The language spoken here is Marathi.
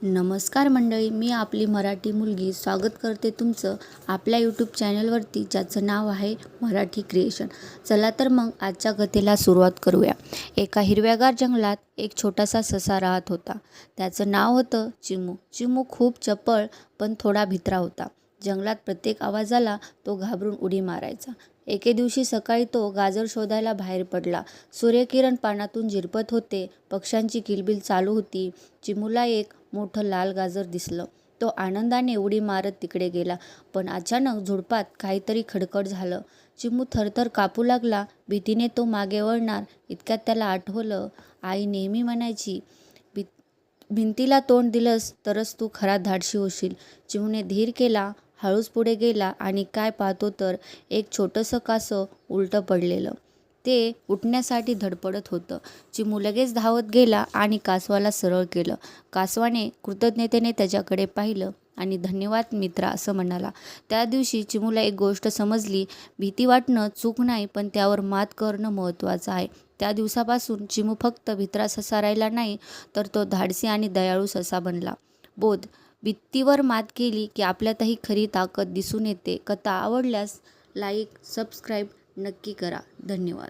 नमस्कार मंडळी, मी आपली मराठी मुलगी स्वागत करते तुमचं आपल्या यूट्यूब चॅनलवरती, ज्याचं नाव आहे मराठी क्रिएशन. चला तर मग आजच्या कथेला सुरुवात करूया. एका हिरव्यागार जंगलात एक छोटासा ससा राहत होता. त्याचं नाव होतं चिमू. चिमू खूप चपळ पण थोडा भित्रा होता. जंगलात प्रत्येक आवाजाला तो घाबरून उडी मारायचा. एके दिवशी सकाळी तो गाजर शोधायला बाहेर पडला. सूर्यकिरण पानातून झिरपत होते, पक्ष्यांची किलबिल चालू होती. चिमूला एक मोठं लाल गाजर दिसलं. तो आनंदाने उडी मारत तिकडे गेला, पण अचानक झुडपात काहीतरी खडखड झालं. चिमू थरथर कापू लागला. भीतीने तो मागे वळणार इतक्यात त्याला आठवलं, आई नेहमी म्हणायची, भिंतीला तोंड दिलंस तरच तू खरा धाडशी होशील. चिमूने धीर केला, हळूच पुढे गेला आणि काय पाहतो तर एक छोटंसं कासव उलटं पडलेलं. ते उठण्यासाठी धडपडत होतं. चिमू लगेच धावत गेला आणि कासवाला सरळ केलं. कासवाने कृतज्ञतेने त्याच्याकडे पाहिलं आणि धन्यवाद मित्रा असं म्हणाला. त्या दिवशी चिमूला एक गोष्ट समजली, भीती वाटणं चूक नाही, पण त्यावर मात करणं महत्त्वाचं आहे. त्या दिवसापासून चिमू फक्त भित्रा ससा राहिला नाही, तर तो धाडसी आणि दयाळू ससा बनला. बोध: भीतीवर मात केली की आपल्यातही खरी ताकद दिसून येते. कथा आवडल्यास लाईक, सबस्क्राईब नक्की करा. धन्यवाद.